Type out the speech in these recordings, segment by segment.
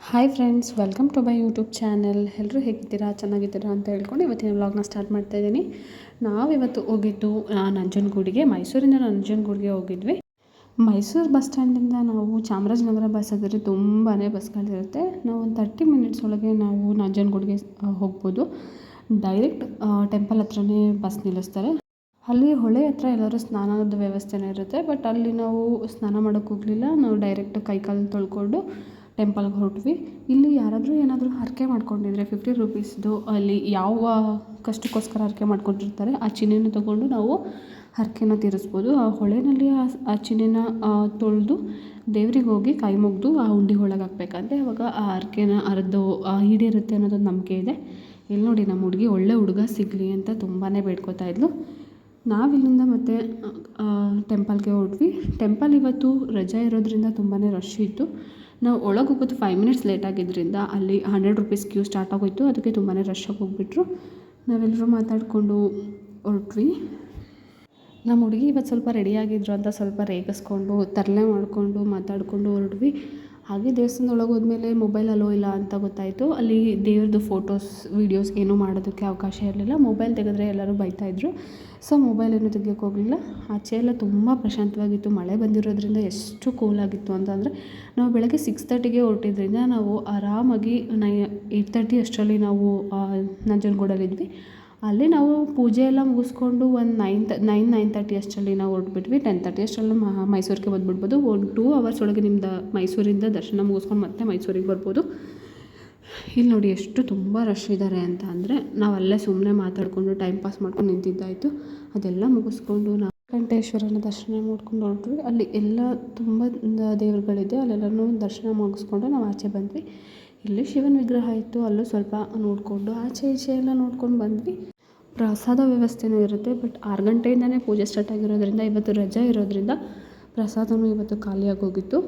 Hi friends, welcome to my YouTube channel. ಎಲ್ಲರೂ ಹೇಗಿದ್ದೀರಾ, ಚೆನ್ನಾಗಿದ್ದೀರಾ ಅಂತ ಹೇಳ್ಕೊಂಡು ಇವತ್ತಿನ ವ್ಲಾಗ್ನ ಸ್ಟಾರ್ಟ್ ಮಾಡ್ತಾಯಿದ್ದೀನಿ. ನಾವಿವತ್ತು ಹೋಗಿದ್ದು ನಂಜನಗೂಡಿಗೆ, ಮೈಸೂರಿಂದ ನಂಜನಗೂಡಿಗೆ ಹೋಗಿದ್ವಿ. ಮೈಸೂರು ಬಸ್ ಸ್ಟ್ಯಾಂಡಿಂದ ನಾವು ಚಾಮರಾಜನಗರ ಬಸ್ ಆದರೆ ತುಂಬಾ ಬಸ್ಗಳಿರುತ್ತೆ. ನಾವು ಒಂದು 30 ಮಿನಿಟ್ಸ್ ಒಳಗೆ ನಾವು ನಂಜನಗೂಡಿಗೆ ಹೋಗ್ಬೋದು. ಡೈರೆಕ್ಟ್ ಟೆಂಪಲ್ ಹತ್ರನೇ ಬಸ್ ನಿಲ್ಲಿಸ್ತಾರೆ. ಅಲ್ಲಿ ಹೊಳೆ ಹತ್ರ ಎಲ್ಲರೂ ಸ್ನಾನದ ವ್ಯವಸ್ಥೆನೇ ಇರುತ್ತೆ. ಬಟ್ ಅಲ್ಲಿ ನಾವು ಸ್ನಾನ ಮಾಡೋಕ್ಕೆ ಹೋಗಲಿಲ್ಲ. ನಾವು ಡೈರೆಕ್ಟ್ ಕೈಕಾಲು ತೊಳ್ಕೊಂಡು ಟೆಂಪಲ್ಗೆ ಹೊರಟ್ವಿ. ಇಲ್ಲಿ ಯಾರಾದರೂ ಏನಾದರೂ ಹರಕೆ ಮಾಡ್ಕೊಂಡಿದ್ರೆ 50 ರುಪೀಸ್ದು ಅಲ್ಲಿ ಯಾವ ಕಷ್ಟಕ್ಕೋಸ್ಕರ ಹರಕೆ ಮಾಡ್ಕೊಂಡಿರ್ತಾರೆ ಆ ಚಿನ್ನೆನ ತೊಗೊಂಡು ನಾವು ಹರಕೆನ ತೀರಿಸ್ಬೋದು. ಆ ಹೊಳೆನಲ್ಲಿ ಆ ಚಿನ್ನೆನ ತೊಳೆದು ದೇವ್ರಿಗೆ ಹೋಗಿ ಕೈ ಮುಗಿದು ಆ ಉಂಡೆ ಒಳಗೆ ಹಾಕ್ಬೇಕಂತೆ. ಅವಾಗ ಆ ಹರಕೆನ ಅರ್ದು ಈಡೇರುತ್ತೆ ಅನ್ನೋದೊಂದು ನಂಬಿಕೆ ಇದೆ. ಇಲ್ಲಿ ನೋಡಿ, ನಮ್ಮ ಹುಡುಗಿ ಒಳ್ಳೆ ಹುಡುಗ ಸಿಗಲಿ ಅಂತ ತುಂಬಾ ಬೇಡ್ಕೋತಾ ಇದ್ಲು. ನಾವಿಲ್ಲಿಂದ ಮತ್ತೆ ಟೆಂಪಲ್ಗೆ ಹೊರಟ್ವಿ. ಟೆಂಪಲ್ ಇವತ್ತು ರಜೆ ಇರೋದ್ರಿಂದ ತುಂಬಾ ರಶ್ ಇತ್ತು. ನಾವು ಒಳಗೆ ಹೋಗೋದು 5 ಮಿನಿಟ್ಸ್ ಲೇಟ್ ಆಗಿದ್ದರಿಂದ ಅಲ್ಲಿ 100 ರುಪೀಸ್ ಕ್ಯೂ ಸ್ಟಾರ್ಟ್ ಆಗೋಯಿತು. ಅದಕ್ಕೆ ತುಂಬಾ ರಶ್ಶಾಗಿ ಹೋಗಿಬಿಟ್ರು. ನಾವೆಲ್ಲರೂ ಮಾತಾಡಿಕೊಂಡು ಹೊರಟ್ವಿ. ನಮ್ಮ ಹುಡುಗಿ ಇವತ್ತು ಸ್ವಲ್ಪ ರೆಡಿಯಾಗಿದ್ರು ಅಂತ ಸ್ವಲ್ಪ ರೇಗಿಸ್ಕೊಂಡು ತರಲೆ ಮಾಡಿಕೊಂಡು ಮಾತಾಡಿಕೊಂಡು ಹೊರಟ್ವಿ. ಹಾಗೆ ದೇವಸ್ಥಾನದೊಳಗೆ ಹೋದ್ಮೇಲೆ ಮೊಬೈಲ್ ಅಲೋ ಇಲ್ಲ ಅಂತ ಗೊತ್ತಾಯಿತು. ಅಲ್ಲಿ ದೇವ್ರದ್ದು ಫೋಟೋಸ್ ವೀಡಿಯೋಸ್ ಏನೂ ಮಾಡೋದಕ್ಕೆ ಅವಕಾಶ ಇರಲಿಲ್ಲ. ಮೊಬೈಲ್ ತೆಗೆದ್ರೆ ಎಲ್ಲರೂ ಬೈತಾಯಿದ್ರು. ಸೊ ಮೊಬೈಲ್ ಏನೂ ತೆಗಿಯೋಕ್ಕೆ ಹೋಗಲಿಲ್ಲ. ಆಚೆ ಎಲ್ಲ ತುಂಬ ಪ್ರಶಾಂತವಾಗಿತ್ತು. ಮಳೆ ಬಂದಿರೋದ್ರಿಂದ ಎಷ್ಟು ಕೂಲಾಗಿತ್ತು ಅಂತಂದರೆ, ನಾವು ಬೆಳಗ್ಗೆ 6:30ಗೆ ಹೊರಟಿದ್ರಿಂದ ನಾವು ಆರಾಮಾಗಿ 8:30 ಅಷ್ಟರಲ್ಲಿ ನಾವು ನಂಜನಗೂಡಲ್ಲಿದ್ವಿ. ಅಲ್ಲಿ ನಾವು ಪೂಜೆ ಎಲ್ಲ ಮುಗಿಸ್ಕೊಂಡು ಒಂದು 9:30 ಅಷ್ಟರಲ್ಲಿ ನಾವು ಹೊರಟ್ಬಿಟ್ವಿ. 10:30 ಅಷ್ಟರಲ್ಲಿ ಮೈಸೂರಿಗೆ ಬಂದುಬಿಡ್ಬೋದು. 1-2 ಅವರ್ಸ್ ಒಳಗೆ ನಿಮ್ದು ಮೈಸೂರಿಂದ ದರ್ಶನ ಮುಗಿಸ್ಕೊಂಡು ಮತ್ತೆ ಮೈಸೂರಿಗೆ ಬರ್ಬೋದು. ಇಲ್ಲಿ ನೋಡಿ ಎಷ್ಟು ತುಂಬ ರಶ್ ಇದ್ದಾರೆ ಅಂತ ಅಂದರೆ, ನಾವು ಅಲ್ಲೇ ಸುಮ್ಮನೆ ಮಾತಾಡಿಕೊಂಡು ಟೈಮ್ ಪಾಸ್ ಮಾಡ್ಕೊಂಡು ನಿಂತಿದ್ದಾಯಿತು. ಅದೆಲ್ಲ ಮುಗಿಸ್ಕೊಂಡು ನಾವು ವೆಂಕಟೇಶ್ವರನ ದರ್ಶನ ಮಾಡ್ಕೊಂಡು ಹೊರಟ್ವಿ. ಅಲ್ಲಿ ಎಲ್ಲ ತುಂಬ ದೇವರುಗಳಿದೆ. ಅಲ್ಲೆಲ್ಲನೂ ದರ್ಶನ ಮುಗಿಸ್ಕೊಂಡು ನಾವು ಆಚೆ ಬಂದ್ವಿ. ಇಲ್ಲಿ ಶಿವನ ವಿಗ್ರಹ ಇತ್ತು, ಅಲ್ಲೂ ಸ್ವಲ್ಪ ನೋಡಿಕೊಂಡು ಆಚೆ ಈಚೆ ಎಲ್ಲ ನೋಡ್ಕೊಂಡು ಬಂದ್ವಿ. ಪ್ರಸಾದ ವ್ಯವಸ್ಥೆನೂ ಇರುತ್ತೆ. ಬಟ್ 6 ಗಂಟೆಯಿಂದನೇ ಪೂಜೆ ಸ್ಟಾರ್ಟ್ ಆಗಿರೋದ್ರಿಂದ, ಇವತ್ತು ರಜೆ ಇರೋದ್ರಿಂದ ಪ್ರಸಾದನೂ ಇವತ್ತು ಖಾಲಿಯಾಗಿ ಹೋಗಿತ್ತು.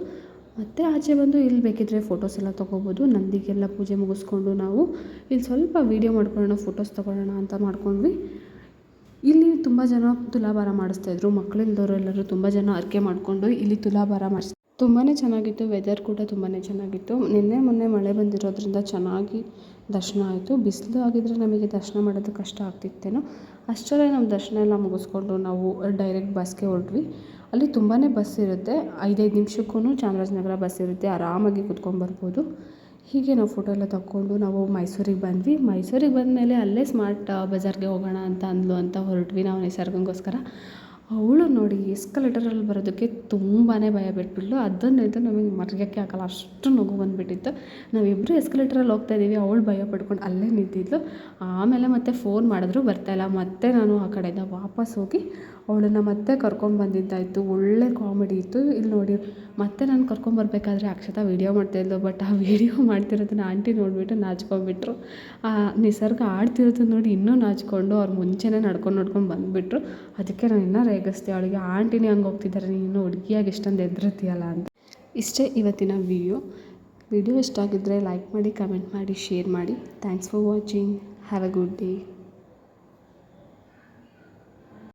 ಮತ್ತು ಆಚೆ ಬಂದು ಇಲ್ಲಿ ಬೇಕಿದ್ದರೆ ಫೋಟೋಸ್ ಎಲ್ಲ ತೊಗೋಬೋದು. ನಂದಿಗೆಲ್ಲ ಪೂಜೆ ಮುಗಿಸ್ಕೊಂಡು ನಾವು ಇಲ್ಲಿ ಸ್ವಲ್ಪ ವೀಡಿಯೋ ಮಾಡ್ಕೊಳ್ಳೋಣ, ಫೋಟೋಸ್ ತೊಗೊಳ್ಳೋಣ ಅಂತ ಮಾಡ್ಕೊಂಡ್ವಿ. ಇಲ್ಲಿ ತುಂಬ ಜನ ತುಲಾಭಾರ ಮಾಡಿಸ್ತಾಯಿದ್ರು. ಮಕ್ಕಳಿಲ್ದವರು ಎಲ್ಲರೂ ತುಂಬ ಜನ ಹರಕೆ ಮಾಡಿಕೊಂಡು ಇಲ್ಲಿ ತುಲಾಭಾರ ಮಾಡಿಸ್ತಾರೆ. ತುಂಬಾ ಚೆನ್ನಾಗಿತ್ತು. ವೆದರ್ ಕೂಡ ತುಂಬಾ ಚೆನ್ನಾಗಿತ್ತು. ನಿನ್ನೆ ಮೊನ್ನೆ ಮಳೆ ಬಂದಿರೋದ್ರಿಂದ ಚೆನ್ನಾಗಿ ದರ್ಶನ ಆಯಿತು. ಬಿಸಿಲು ಆಗಿದ್ದರೆ ನಮಗೆ ದರ್ಶನ ಮಾಡೋದು ಕಷ್ಟ ಆಗ್ತಿತ್ತೇನೋ. ಅಷ್ಟರಲ್ಲೇ ನಮ್ಮ ದರ್ಶನ ಎಲ್ಲ ಮುಗಿಸ್ಕೊಂಡು ನಾವು ಡೈರೆಕ್ಟ್ ಬಸ್ಗೆ ಹೊರಟ್ವಿ. ಅಲ್ಲಿ ತುಂಬಾ ಬಸ್ ಇರುತ್ತೆ. 5-5 ನಿಮಿಷಕ್ಕೂ ಚಾಮರಾಜನಗರ ಬಸ್ ಇರುತ್ತೆ. ಆರಾಮಾಗಿ ಕುತ್ಕೊಂಡ್ಬರ್ಬೋದು. ಹೀಗೆ ನಾವು ಫೋಟೋ ಎಲ್ಲ ತಗೊಂಡು ನಾವು ಮೈಸೂರಿಗೆ ಬಂದ್ವಿ. ಮೈಸೂರಿಗೆ ಬಂದಮೇಲೆ ಅಲ್ಲೇ ಸ್ಮಾರ್ಟ್ ಬಜಾರ್ಗೆ ಹೋಗೋಣ ಅಂತ ಅಂದ್ಲು ಅಂತ ಹೊರಟ್ವಿ ನಾವು ನಿಸರ್ಗಂಗೋಸ್ಕರ. ಅವಳು ನೋಡಿ ಎಸ್ಕಲೇಟರಲ್ಲಿ ಬರೋದಕ್ಕೆ ತುಂಬಾ ಭಯ ಬಿಟ್ಬಿಟ್ಲು. ಅದನ್ನಂತೂ ನಮಗೆ ಮರೆಯೋಕ್ಕೆ ಆಗಲ್ಲ, ಅಷ್ಟು ನಗು ಬಂದುಬಿಟ್ಟಿತ್ತು. ನಾವಿಬ್ಬರು ಎಸ್ಕಲೇಟರಲ್ಲಿ ಹೋಗ್ತಾಯಿದ್ದೀವಿ, ಅವಳು ಭಯ ಪಡ್ಕೊಂಡು ಅಲ್ಲೇ ನಿಂತಿದ್ಲು. ಆಮೇಲೆ ಮತ್ತೆ ಫೋನ್ ಮಾಡಿದ್ರು ಬರ್ತಾಯಿಲ್ಲ. ಮತ್ತೆ ನಾನು ಆ ಕಡೆಯಿಂದ ವಾಪಸ್ ಹೋಗಿ ಅವಳನ್ನು ಮತ್ತೆ ಕರ್ಕೊಂಡು ಬಂದಿದ್ದಾಯಿತು. ಒಳ್ಳೆ ಕಾಮಿಡಿ ಇತ್ತು. ಇಲ್ಲಿ ನೋಡಿ, ಮತ್ತೆ ನಾನು ಕರ್ಕೊಂಬರ್ಬೇಕಾದ್ರೆ ಅಕ್ಷತಾ ವೀಡಿಯೋ ಮಾಡ್ತಾಯಿದ್ಲು. ಬಟ್ ಆ ವೀಡಿಯೋ ಮಾಡ್ತಿರೋದನ್ನ ಆಂಟಿ ನೋಡಿಬಿಟ್ಟು ನಾಚ್ಕೊಂಡ್ಬಿಟ್ರು. ಆ ನಿಸರ್ಗ ಆಡ್ತಿರೋದನ್ನ ನೋಡಿ ಇನ್ನೂ ನಾಚ್ಕೊಂಡು ಅವ್ರು ಮುಂಚೆನೇ ನಡ್ಕೊಂಡು ಬಂದುಬಿಟ್ರು. ಅದಕ್ಕೆ ನಾನು ಇನ್ನೂ ರೇಗಿಸ್ದೆ ಅವಳಿಗೆ, ಆಂಟಿನೇ ಹಂಗೆ ಹೋಗ್ತಿದ್ದಾರೆ, ನೀನು ಹುಡುಗಿಯಾಗಿ ಇಷ್ಟೊಂದು ಹೆದರ್ತೀಯಲ್ಲ ಅಂತ. ಇಷ್ಟೇ ಇವತ್ತಿನ ವಿಡಿಯೋ ಇಷ್ಟ ಆಗಿದ್ದರೆ ಲೈಕ್ ಮಾಡಿ, ಕಮೆಂಟ್ ಮಾಡಿ, ಶೇರ್ ಮಾಡಿ. Thanks for watching. Have a good day.